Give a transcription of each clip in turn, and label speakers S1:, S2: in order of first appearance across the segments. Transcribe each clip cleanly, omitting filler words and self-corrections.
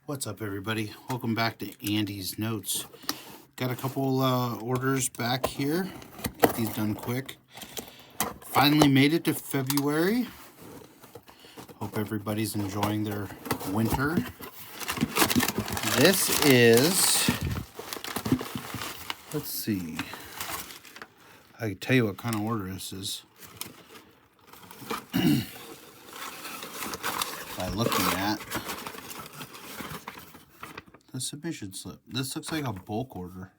S1: What's up, everybody? Welcome back to Andy's Notes. Got a couple orders back here. Get these done quick. Finally made it to February. Hope everybody's enjoying their winter. This is, let's see. I can tell you what kind of order this is by looking at the submission slip. This looks like a bulk order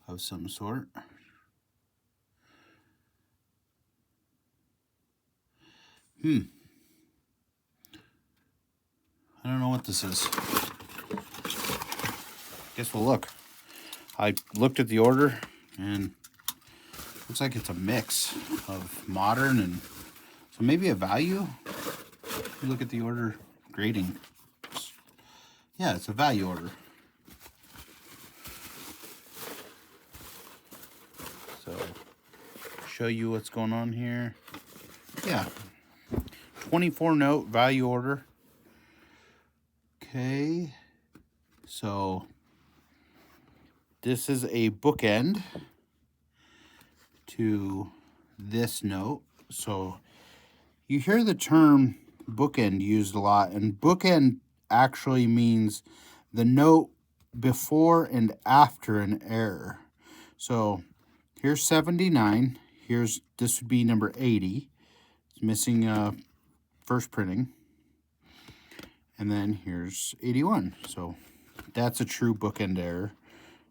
S1: of some sort. I don't know what this is. Guess we'll look. I looked at the order and looks like it's a mix of modern and so maybe a value. You look at the order grading. Yeah, it's a value order. So show you what's going on here. Yeah. 24 note value order. Okay. So this is a bookend to this note. So you hear the term bookend used a lot, and bookend actually means the note before and after an error. So here's 79. This would be number 80. It's missing first printing. And then here's 81. So that's a true bookend error.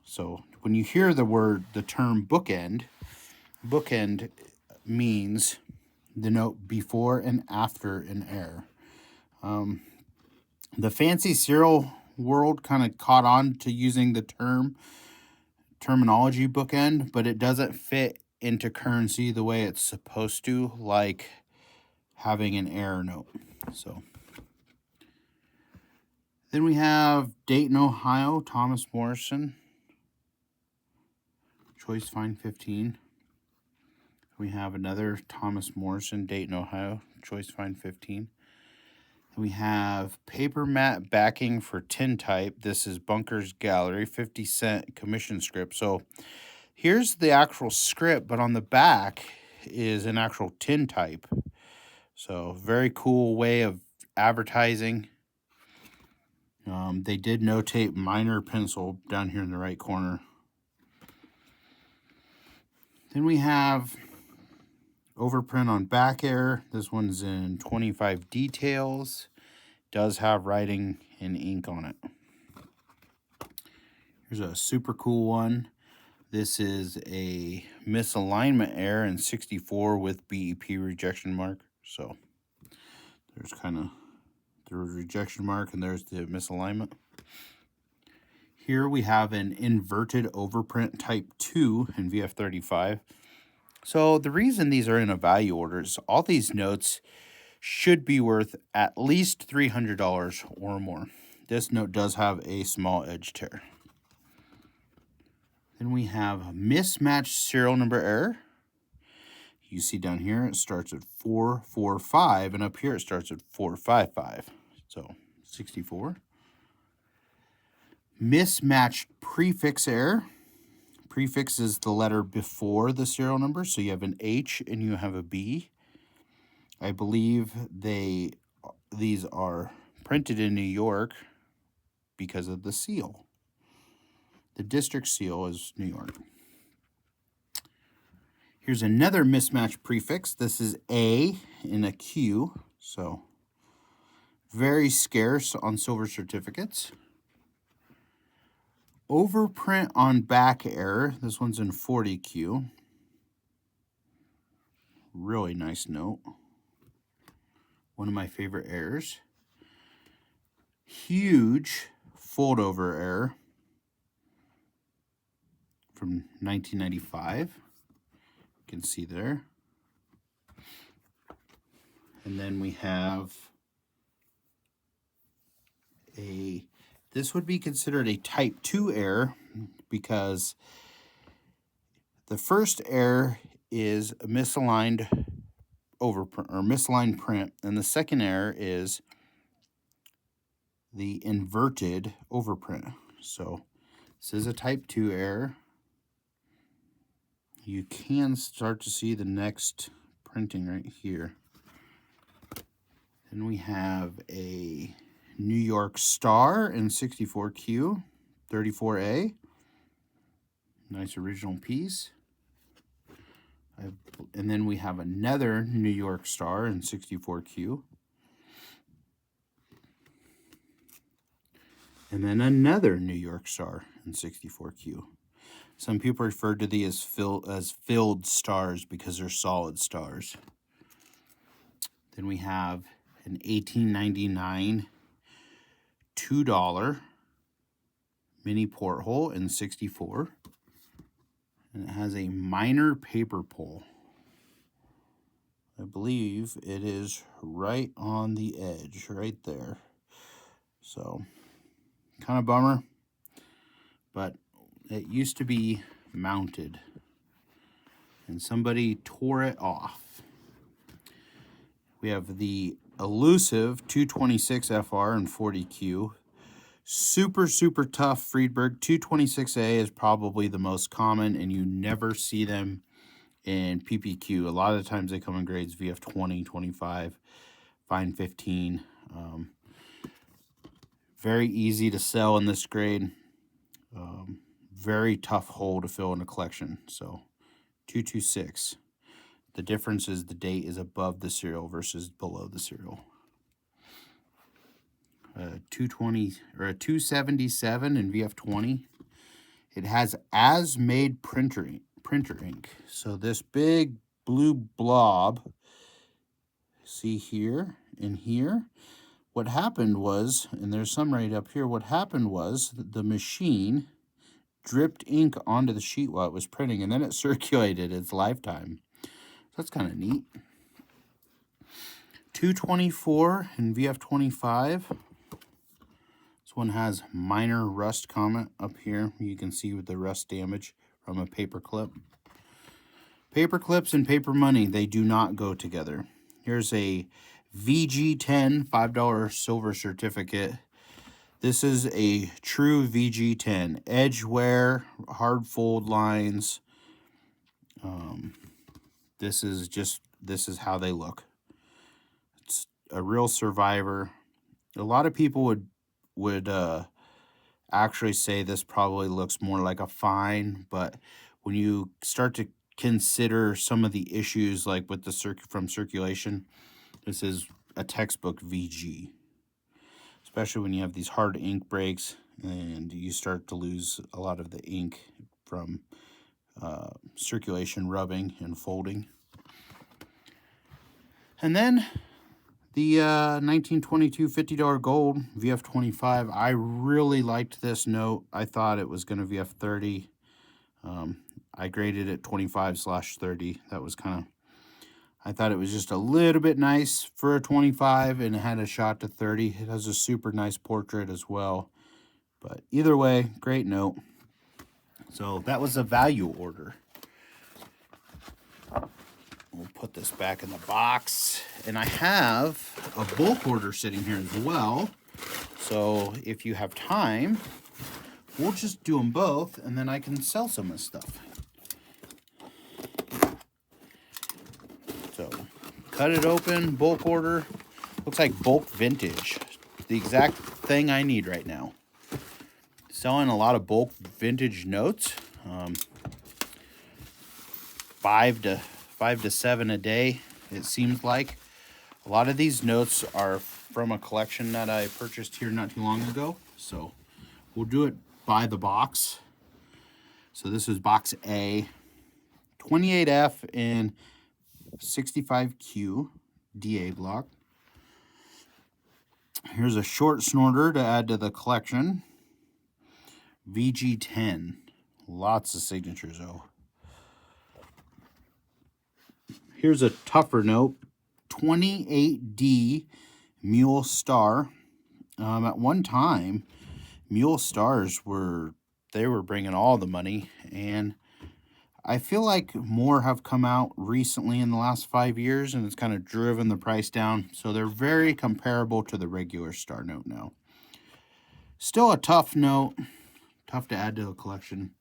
S1: So when you hear the term bookend means the note before and after an error. The fancy serial world kind of caught on to using the terminology bookend, but it doesn't fit into currency the way it's supposed to, like having an error note. So then we have Dayton, Ohio, Thomas Morrison, choice find 15. We have another Thomas Morrison, Dayton, Ohio, choice find 15. We have paper matte backing for tin type. This is Bunker's Gallery, 50-cent commission script. So here's the actual script, but on the back is an actual tin type. So very cool way of advertising. They did notate minor pencil down here in the right corner. Then we have overprint on back error. This one's in 25 details. Does have writing in ink on it. Here's a super cool one. This is a misalignment error in 64 with BEP rejection mark. So there's kind of the rejection mark and there's the misalignment. Here we have an inverted overprint type 2 in VF35. So the reason these are in a value order is all these notes should be worth at least $300 or more. This note does have a small edge tear. Then we have a mismatched serial number error. You see down here it starts at 445 and up here it starts at 455. So 64. Mismatched prefix error. Prefix is the letter before the serial number, so you have an H and you have a B. I believe these are printed in New York because of the seal. The district seal is New York. Here's another mismatched prefix. This is A in a Q, so very scarce on silver certificates. Overprint on back error. This one's in 40Q. Really nice note. One of my favorite errors. Huge fold over error from 1995. You can see there. And then we have this would be considered a type 2 error because the first error is a misaligned overprint or misaligned print, and the second error is the inverted overprint. So this is a type 2 error. You can start to see the next printing right here. Then we have a New York Star in 64Q, 34A. Nice original piece. And then we have another New York Star in 64Q. And then another New York Star in 64Q. Some people refer to these as filled stars because they're solid stars. Then we have an 1899 $2 mini porthole in 64. And it has a minor paper pull. I believe it is right on the edge, right there. So, kind of bummer. But it used to be mounted. And somebody tore it off. We have the elusive 226 FR and 40Q. Super, super tough Friedberg. 226A is probably the most common, and you never see them in PPQ. A lot of the times they come in grades VF 20, 25, fine 15. Very easy to sell in this grade. Very tough hole to fill in a collection. So 226. The difference is the date is above the serial versus below the serial. 220 or a 277 in VF20. It has as-made printer ink. So this big blue blob, see here and here, what happened was, and there's some right up here, what happened was the machine dripped ink onto the sheet while it was printing, and then it circulated its lifetime. So that's kind of neat. 224 in VF25. This one has minor rust comment up here. You can see with the rust damage from a paper clip. Paper clips and paper money, they do not go together. Here's a VG10 $5 silver certificate. This is a true VG10. Edge wear, hard fold lines. This is how they look. It's a real survivor. A lot of people would actually say this probably looks more like a fine, but when you start to consider some of the issues like with the from circulation, this is a textbook VG. Especially when you have these hard ink breaks and you start to lose a lot of the ink from circulation rubbing and folding. And then the 1922 $50 gold VF25. I really liked this note. I thought it was going to VF30. I graded it 25/30. That was kind of, I thought it was just a little bit nice for a 25, and it had a shot to 30. It has a super nice portrait as well. But either way, great note. So that was a value order. We'll put this back in the box. And I have a bulk order sitting here as well. So if you have time, we'll just do them both, and then I can sell some of this stuff. So cut it open, bulk order. Looks like bulk vintage. The exact thing I need right now. Selling a lot of bulk vintage notes. 5 to 7 a day, it seems like. A lot of these notes are from a collection that I purchased here not too long ago. So we'll do it by the box. So this is box A. 28F and 65Q DA block. Here's a short snorter to add to the collection. VG10. Lots of signatures though. Here's a tougher note. 28D Mule Star. At one time, Mule Stars were bringing all the money, and I feel like more have come out recently in the last 5 years, and it's kind of driven the price down. So they're very comparable to the regular Star note now. Still a tough note. Tough to add to the collection.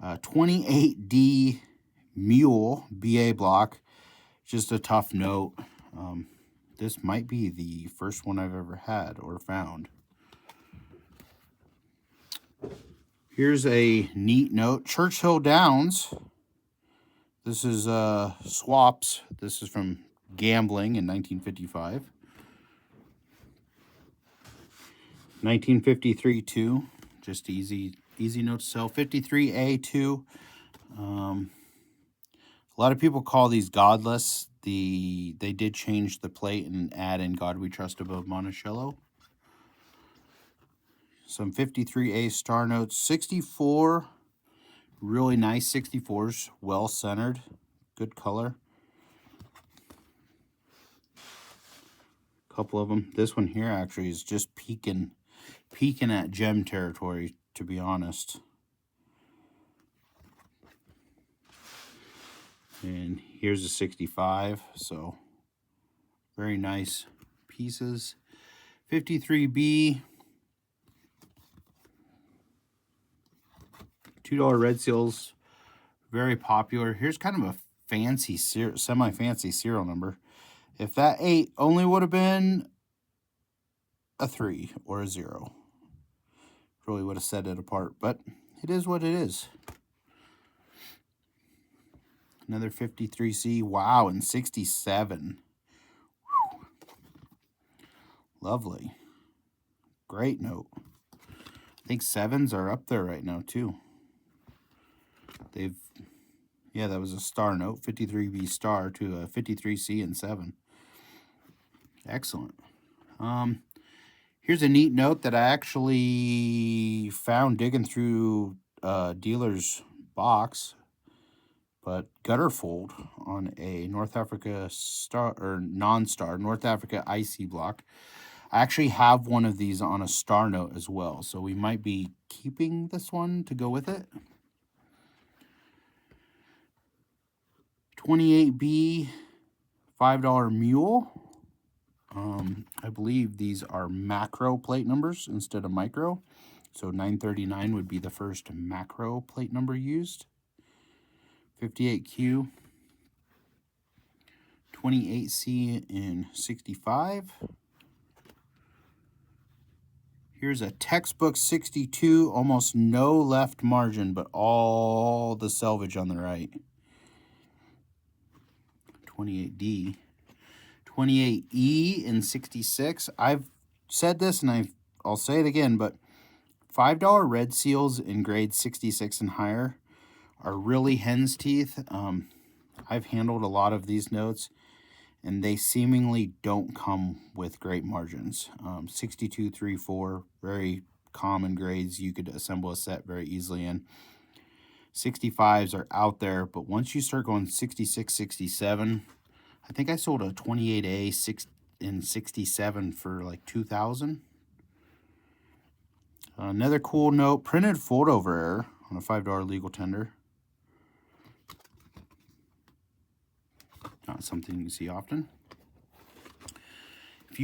S1: 28D Mule BA block. Just a tough note. This might be the first one I've ever had or found. Here's a neat note. Churchill Downs. This is swaps. This is from gambling in 1955. 1953 too. Just easy note to sell. 53A2. A lot of people call these godless. They did change the plate and add in God We Trust above Monticello. Some 53A star notes. 64. Really nice 64s. Well centered. Good color. Couple of them. This one here actually is just peeking at gem territory, to be honest. And here's a 65, so very nice pieces. 53B, $2 red seals, very popular. Here's kind of a fancy, semi-fancy serial number. If that 8 only would have been a 3 or a 0, really would have set it apart, but it is what it is. Another 53C. Wow, and 67. Whew. Lovely. Great note. I think 7s are up there right now, too. Yeah, that was a star note. 53B star to a 53C and 7. Excellent. Here's a neat note that I actually found digging through dealer's box. But gutter fold on a North Africa star or non-star North Africa IC block. I actually have one of these on a star note as well, so we might be keeping this one to go with it. 28B $5 mule. I believe these are macro plate numbers instead of micro, so 939 would be the first macro plate number used. 58Q, 28C in 65. Here's a textbook 62, almost no left margin, but all the selvage on the right. 28D. 28E in 66. I've said this and I'll say it again, but $5 red seals in grade 66 and higher are really hen's teeth. I've handled a lot of these notes, and they seemingly don't come with great margins. 62, 3, 4, very common grades you could assemble a set very easily in. 65s are out there, but once you start going 66, 67, I think I sold a 28A in 67 for like $2,000. Another cool note, printed foldover error on a $5 legal tender. Not something you see often. If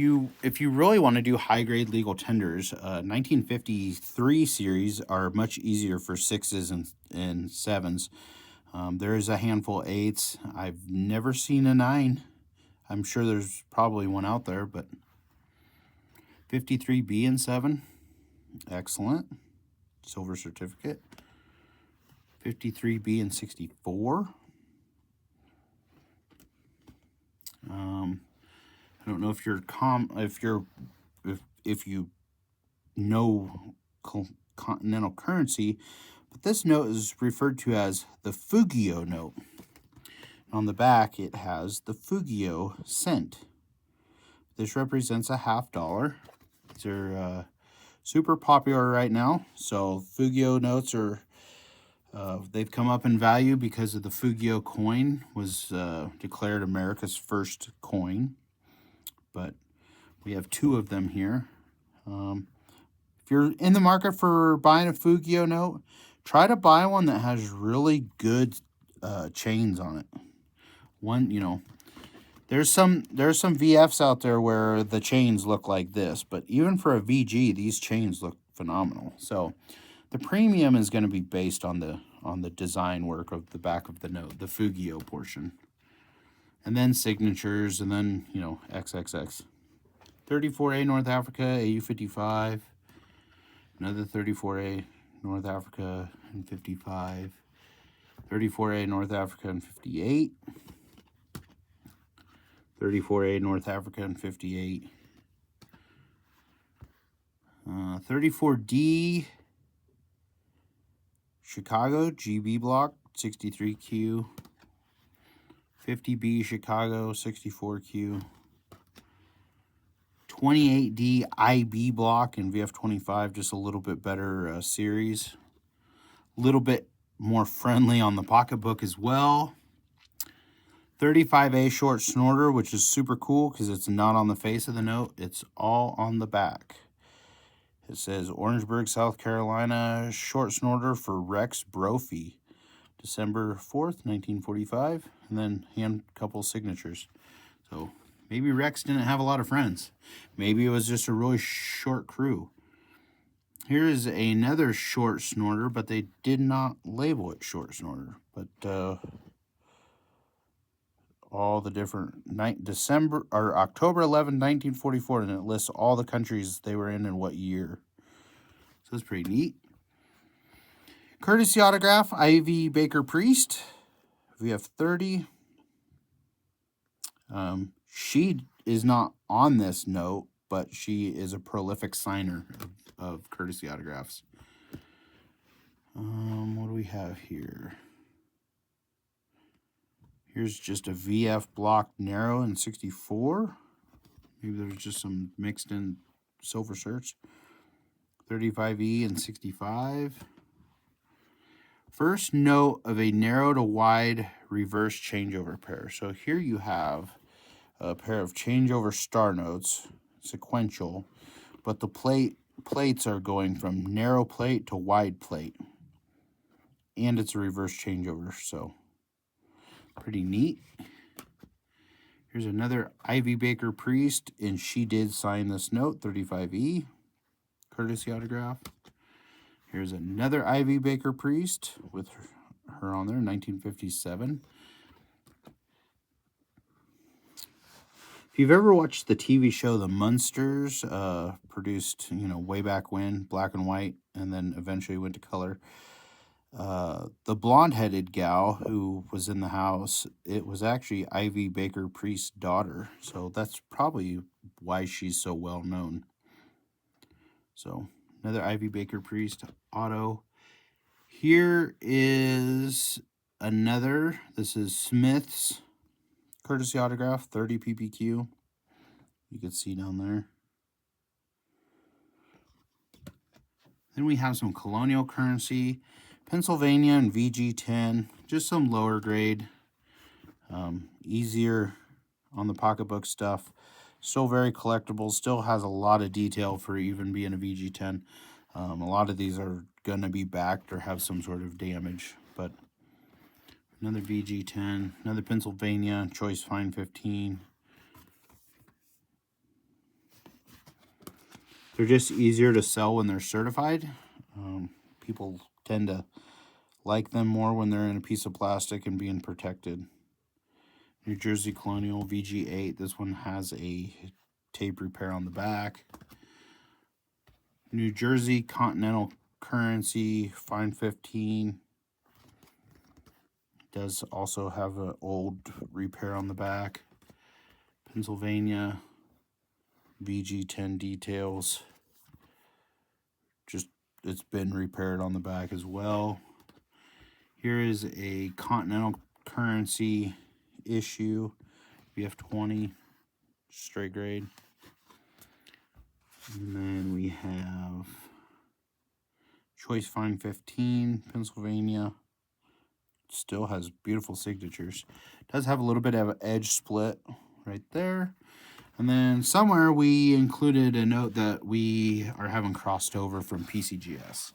S1: you really want to do high grade legal tenders, 1953 series are much easier for 6s and 7s. There is a handful of 8s. I've never seen a 9. I'm sure there's probably one out there, but 53B and 7, excellent. Silver certificate. 53B and 64. I don't know if you know continental currency, but this note is referred to as the Fugio note. On the back, it has the Fugio cent. This represents a $50. These are super popular right now. So Fugio notes are they've come up in value because of the Fugio coin was declared America's first coin. But we have 2 of them here. If you're in the market for buying a Fugio note, try to buy one that has really good chains on it. One, There's some VFs out there where the chains look like this, but even for a VG, these chains look phenomenal. So the premium is going to be based on the design work of the back of the note, the Fugio portion. And then signatures, and then, you know, XXX. 34A North Africa, AU55. Another 34A North Africa and 55. 34A North Africa and 58. 34A North Africa and 58. 34D Chicago GB block 63Q. 50B Chicago 64Q. 28D IB block and VF25, just a little bit better series. A little bit more friendly on the pocketbook as well. 35A short snorter, which is super cool because it's not on the face of the note. It's all on the back. It says Orangeburg, South Carolina, short snorter for Rex Brophy, December 4th, 1945, and then hand couple signatures. So maybe Rex didn't have a lot of friends. Maybe it was just a really short crew. Here is another short snorter, but they did not label it short snorter. But all the different October 11, 1944, and it lists all the countries they were in and what year. So it's pretty neat. Courtesy autograph, Ivy Baker Priest. We have 30. She is not on this note, but she is a prolific signer of courtesy autographs. What do we have here? Here's just a VF block narrow in 64. Maybe there's just some mixed in silver shirts. 35E and 65. First note of a narrow to wide reverse changeover pair. So here you have a pair of changeover star notes, sequential, but the plates are going from narrow plate to wide plate. And it's a reverse changeover, so pretty neat. Here's another Ivy Baker Priest, and she did sign this note, 35E, courtesy autograph. Here's another Ivy Baker Priest with her on there, 1957. If you've ever watched the TV show The Munsters, produced, you know, way back when, black and white, and then eventually went to color, the blonde-headed gal who was in the house, it was actually Ivy Baker Priest's daughter. So that's probably why she's so well known. So another Ivy Baker Priest auto. Here is another. This is Smith's courtesy autograph, 30 PPQ. You can see down there. Then we have some colonial currency. Pennsylvania and VG10, just some lower grade, easier on the pocketbook stuff. Still very collectible, still has a lot of detail for even being a VG10. A lot of these are going to be backed or have some sort of damage, but another VG10, another Pennsylvania, Choice Fine 15. They're just easier to sell when they're certified. People tend to like them more when they're in a piece of plastic and being protected. New Jersey Colonial VG8. This one has a tape repair on the back. New Jersey Continental Currency Fine 15. Does also have an old repair on the back. Pennsylvania VG10 details. Just, it's been repaired on the back as well. Here is a Continental Currency issue, VF20, straight grade. And then we have Choice Fine 15, Pennsylvania. Still has beautiful signatures. Does have a little bit of an edge split right there. And then somewhere we included a note that we are having crossed over from PCGS.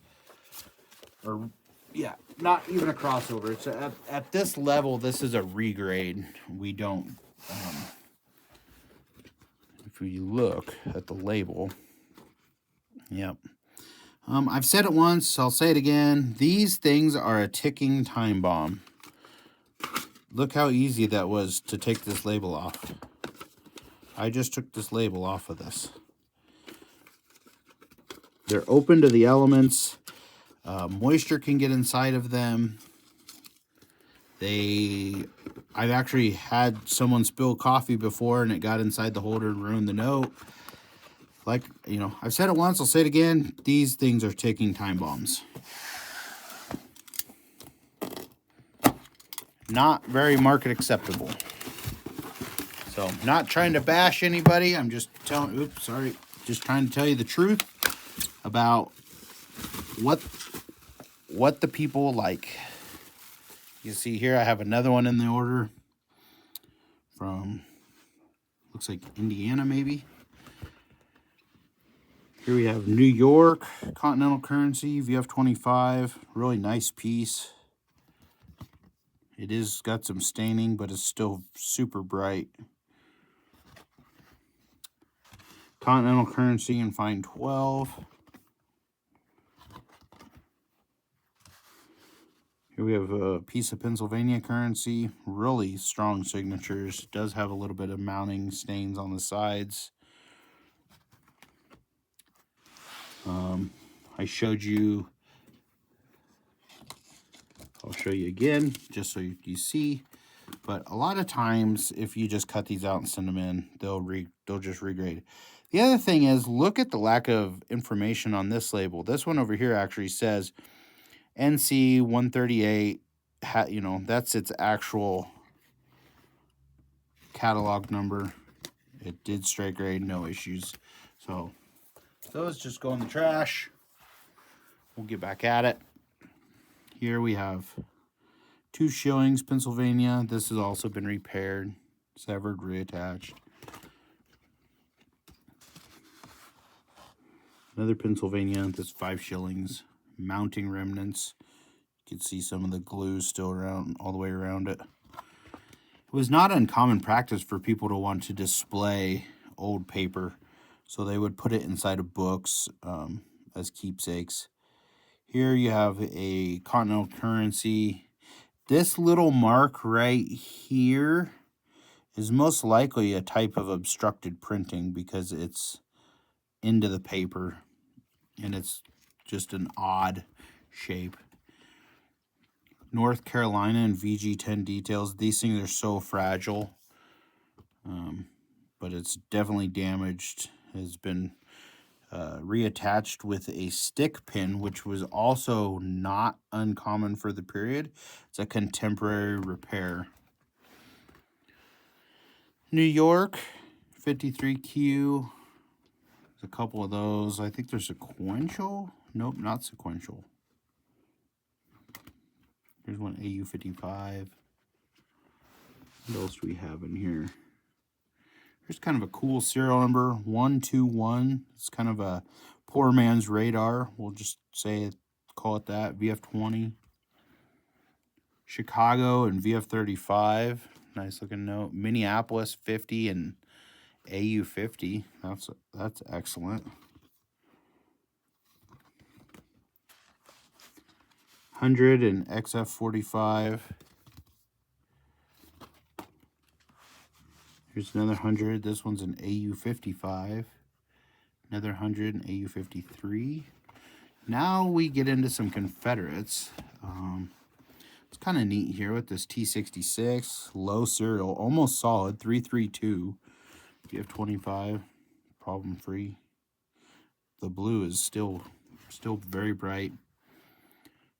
S1: Or, yeah, not even a crossover. It's at this level, this is a regrade. We don't if you look at the label, yep. I've said it once, I'll say it again. These things are a ticking time bomb. Look how easy that was to take this label off. I just took this label off of this. They're open to the elements. Moisture can get inside of them. I've actually had someone spill coffee before and it got inside the holder and ruined the note. Like, you know, I've said it once, I'll say it again. These things are ticking time bombs. Not very market acceptable. So, not trying to bash anybody. I'm just just trying to tell you the truth about what the people like. You see here, I have another one in the order from, looks like Indiana maybe. Here we have New York, Continental Currency, VF25, really nice piece. It is got some staining, but it's still super bright. Continental Currency in fine 12. Here we have a piece of Pennsylvania currency, really strong signatures. Does have a little bit of mounting stains on the sides. I showed you, I'll show you again, just so you see. But a lot of times, if you just cut these out and send them in, they'll just regrade. The other thing is, look at the lack of information on this label. This one over here actually says NC 138. You know, that's its actual catalog number. It did straight grade, no issues. So those just go in the trash. We'll get back at it. Here we have 2 shillings, Pennsylvania. This has also been repaired, severed, reattached. Another Pennsylvania, this 5 shillings, mounting remnants. You can see some of the glue still around, all the way around it. It was not uncommon practice for people to want to display old paper, so they would put it inside of books as keepsakes. Here you have a Continental Currency. This little mark right here is most likely a type of obstructed printing because it's into the paper and it's just an odd shape. North Carolina and VG10 details. These things are so fragile, but it's definitely damaged. Has been reattached with a stick pin, which was also not uncommon for the period. It's a contemporary repair. New York, 53Q. There's a couple of those. I think they're sequential. Nope, not sequential. Here's one AU55. What else do we have in here? Here's kind of a cool serial number, 121. It's kind of a poor man's radar. We'll just call it that, VF20. Chicago and VF35. Nice looking note. Minneapolis 50 and AU50. That's excellent. 100 and XF45. Here's another 100. This one's an AU55. Another 100 and AU53. Now we get into some Confederates. It's kind of neat here with this T66. Low serial, almost solid. 332. VF25. Problem free. The blue is still very bright.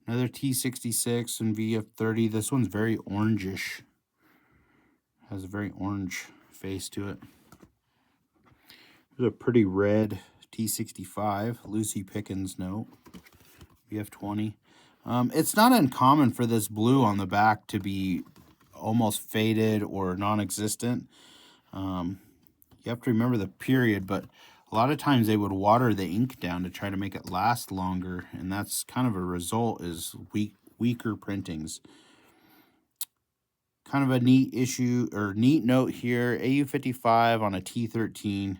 S1: Another T66 and VF30. This one's very orangish. Has a very orange face to it. There's a pretty red T65. Lucy Pickens note. VF20. It's not uncommon for this blue on the back to be almost faded or non-existent. You have to remember the period, but a lot of times they would water the ink down to try to make it last longer, and that's kind of a result is weaker printings. Kind of a neat issue or neat note here. AU55 on a T13.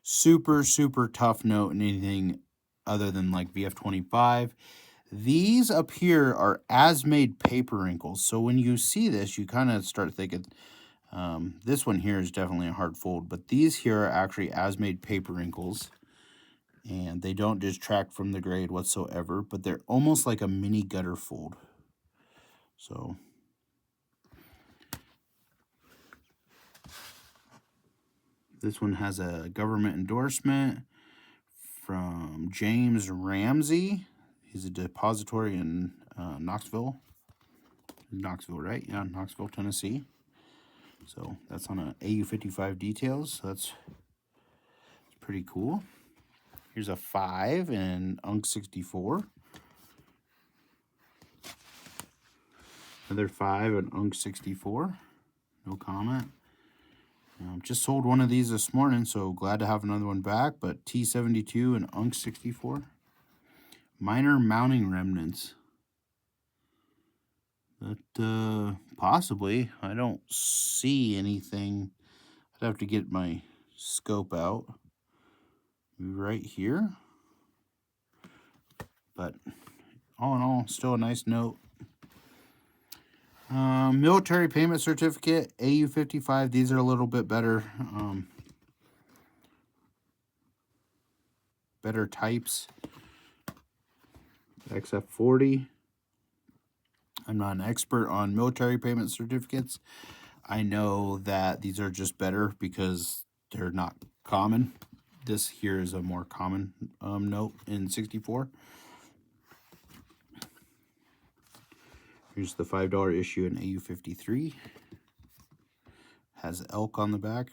S1: super, super tough note in anything other than like VF25. These up here are as-made paper wrinkles. So when you see this, you kind of start thinking, this one here is definitely a hard fold, but these here are actually as-made paper wrinkles, and they don't detract from the grade whatsoever, but they're almost like a mini gutter fold. So this one has a government endorsement from James Ramsey. He's a depository in Knoxville, right? Yeah, Knoxville, Tennessee. So that's on a AU55 details. So that's pretty cool. Here's a 5 in UNC 64. Another 5 in UNC 64. No comment. Just sold one of these this morning, so glad to have another one back. But T72 and UNC 64. Minor mounting remnants. That possibly. I don't see anything. I'd have to get my scope out. Right here. But all in all, still a nice note. Military payment certificate, AU55. These are a little bit better. Better types. XF40. I'm not an expert on military payment certificates. I know that these are just better because they're not common. This here is a more common note in 64. Here's the $5 issue in AU53. Has elk on the back.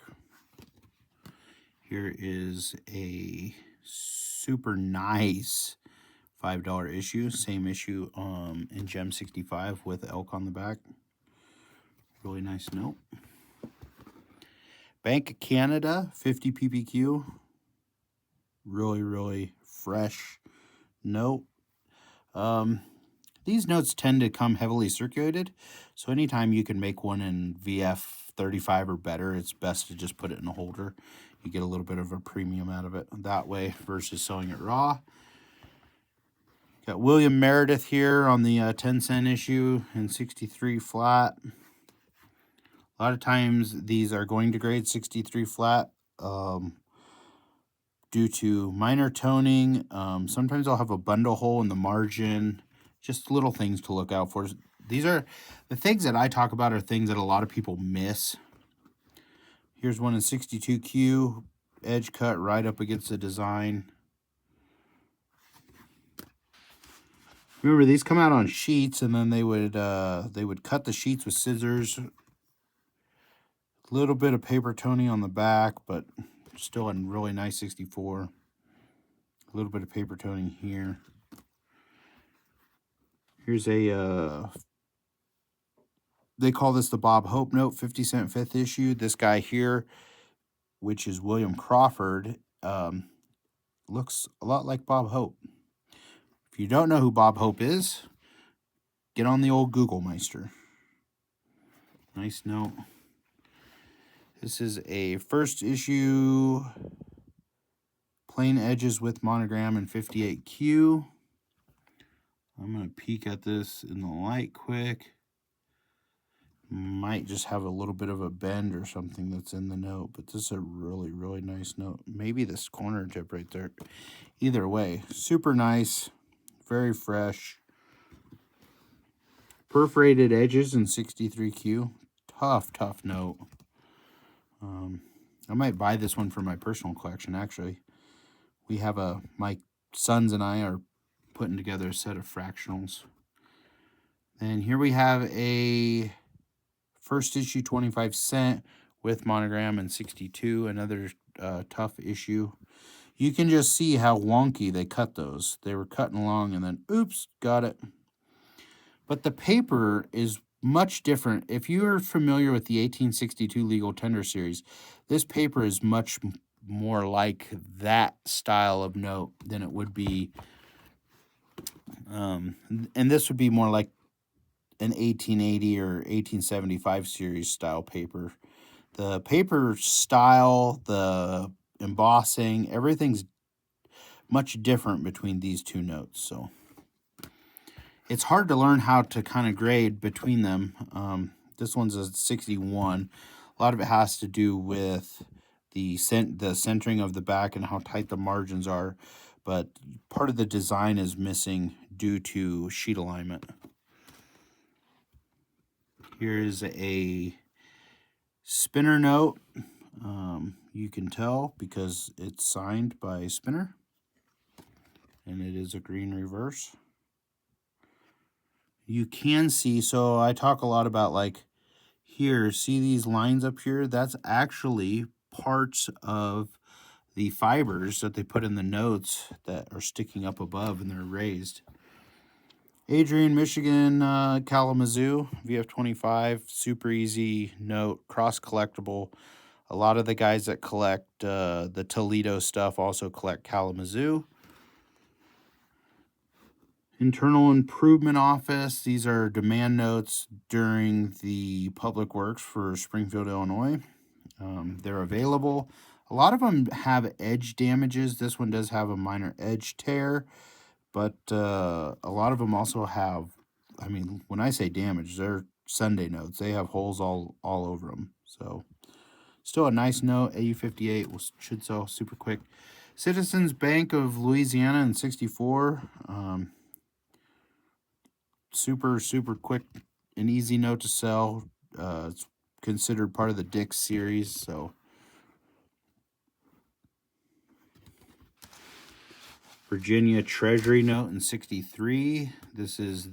S1: Here is a super nice $5 issue. Same issue in Gem 65 with elk on the back. Really nice note. Bank of Canada, 50 PPQ. Really, really fresh note. These notes tend to come heavily circulated, so anytime you can make one in VF 35 or better, it's best to just put it in a holder. You get a little bit of a premium out of it that way versus selling it raw. Got William Meredith here on the 10 cent issue in 63 flat. A lot of times these are going to grade 63 flat due to minor toning. Sometimes I'll have a bundle hole in the margin. Just little things to look out for. These are the things that I talk about are things that a lot of people miss. Here's one in 62Q, edge cut right up against the design. Remember, these come out on sheets, and then they would cut the sheets with scissors. A little bit of paper toning on the back, but still a really nice 64. A little bit of paper toning here. Here's a, they call this the Bob Hope note, 50 cent 5th issue. This guy here, which is William Crawford, looks a lot like Bob Hope. If you don't know who Bob Hope is, get on the old Google Meister. Nice note. This is a first issue, plain edges with monogram in 58Q. I'm going to peek at this in the light quick. Might just have a little bit of a bend or something that's in the note, but this is a really, really nice note. Maybe this corner tip right there. Either way, super nice, very fresh. Perforated edges in 63Q. Tough, tough note. I might buy this one for my personal collection, actually. We have my sons and I are putting together a set of fractionals. And here we have a first issue 25 cent with monogram in 62, another tough issue. You can just see how wonky they cut those. They were cutting along and then, oops, got it. But the paper is much different. If you are familiar with the 1862 Legal Tender Series, this paper is much more like that style of note than it would be. And this would be more like an 1880 or 1875 series style paper. The paper style, the embossing, everything's much different between these two notes. So it's hard to learn how to kind of grade between them. This one's a 61. A lot of it has to do with the centering of the back and how tight the margins are, but part of the design is missing due to sheet alignment. Here's a Spinner note. You can tell because it's signed by Spinner, and it is a green reverse. You can see, so I talk a lot about, like, here, see these lines up here? That's actually parts of the fibers that they put in the notes that are sticking up above and they're raised. Adrian, Michigan, Kalamazoo, VF25, super easy note, cross collectible. A lot of the guys that collect the Toledo stuff also collect Kalamazoo. Internal Improvement Office. These are demand notes during the Public Works for Springfield, Illinois. They're available. A lot of them have edge damages. This one does have a minor edge tear, but a lot of them also have, I mean, when I say damage, they're Sunday notes. They have holes all over them. So still a nice note. AU58 should sell super quick. Citizens Bank of Louisiana in 64. Super quick and easy note to sell. It's considered part of the Dick series, so. Virginia Treasury note in 63. This is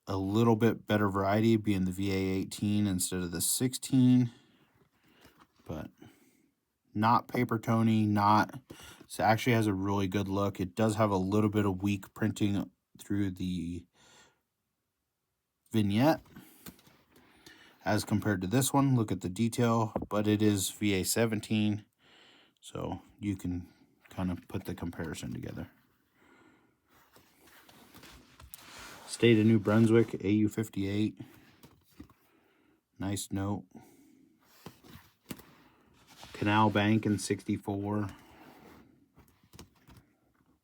S1: a little bit better variety, being the VA 18 instead of the 16, but not paper tony, it actually has a really good look. It does have a little bit of weak printing through the vignette as compared to this one. Look at the detail, but it is VA 17, so you can kind of put the comparison together. State of New Brunswick, AU58. Nice note. Canal Bank in 64.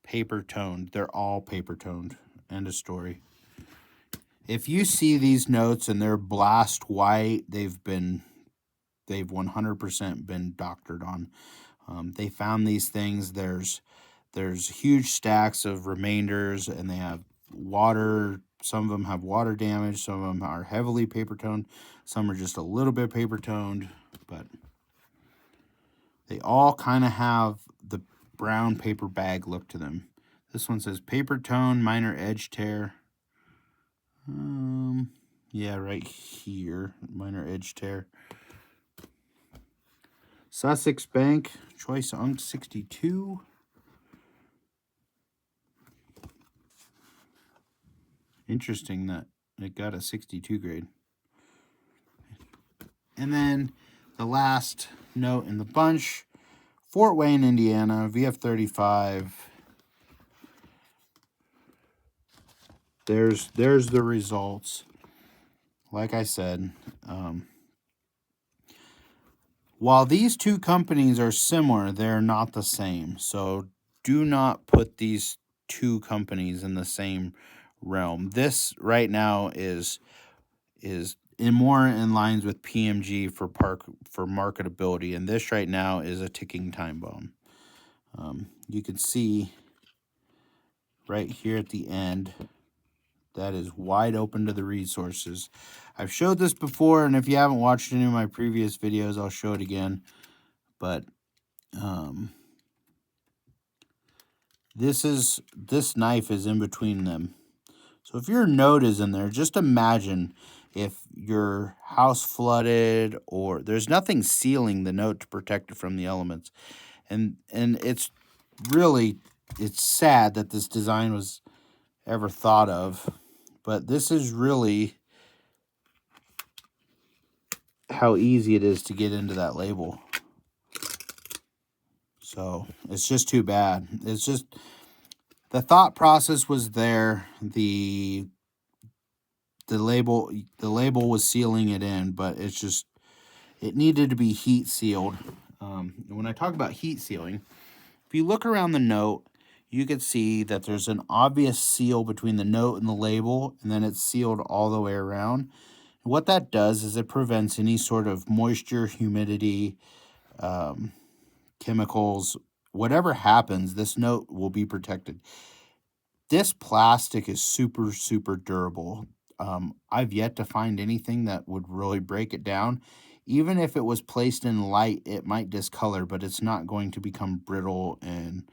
S1: Paper toned. They're all paper toned. End of story. If you see these notes and they're blast white, they've 100% been doctored on. They found these things. There's huge stacks of remainders, and they have water. Some of them have water damage. Some of them are heavily paper toned. Some are just a little bit paper toned, but they all kind of have the brown paper bag look to them. This one says paper tone, minor edge tear. Yeah, right here, minor edge tear. Sussex Bank, Choice Unk 62. Interesting that it got a 62 grade. And then the last note in the bunch, Fort Wayne, Indiana, VF35. There's the results. Like I said, while these two companies are similar, they're not the same. So do not put these two companies in the same realm. This right now is more in lines with PMG for marketability, and this right now is a ticking time bomb. You can see right here at the end, that is wide open to the resources. I've showed this before, and if you haven't watched any of my previous videos, I'll show it again. But this knife is in between them. So if your note is in there, just imagine if your house flooded or there's nothing sealing the note to protect it from the elements. And it's sad that this design was ever thought of. But this is really how easy it is to get into that label. So it's just too bad. It's just the thought process was there. The label was sealing it in, but it needed to be heat sealed. When I talk about heat sealing, if you look around the note, you can see that there's an obvious seal between the note and the label, and then it's sealed all the way around. What that does is it prevents any sort of moisture, humidity, chemicals, whatever happens, this note will be protected. This plastic is super, super durable. I've yet to find anything that would really break it down. Even if it was placed in light, it might discolor, but it's not going to become brittle and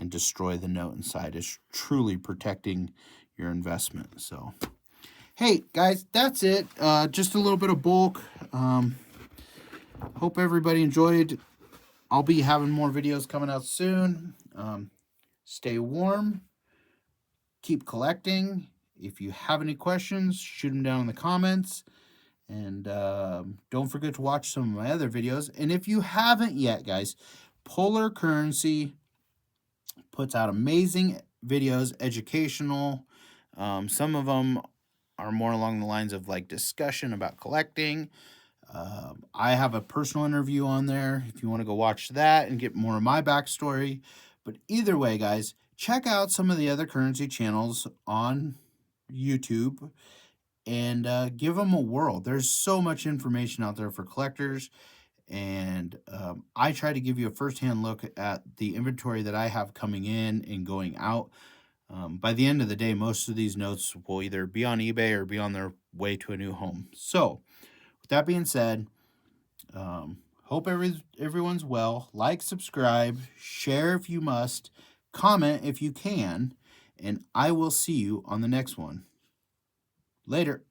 S1: destroy the note inside. It's truly protecting your investment. So, hey guys, that's it. Just a little bit of bulk. Hope everybody enjoyed. I'll be having more videos coming out soon. Stay warm. Keep collecting. If you have any questions, shoot them down in the comments. And don't forget to watch some of my other videos. And if you haven't yet, guys, Polar Currency puts out amazing videos, educational. Some of them are more along the lines of like discussion about collecting. I have a personal interview on there if you want to go watch that and get more of my backstory. But either way, guys, check out some of the other currency channels on YouTube and give them a whirl. There's so much information out there for collectors, and I try to give you a firsthand look at the inventory that I have coming in and going out. By the end of the day, most of these notes will either be on eBay or be on their way to a new home. So, with that being said, hope everyone's well. Like, subscribe, share if you must, comment if you can, and I will see you on the next one. Later.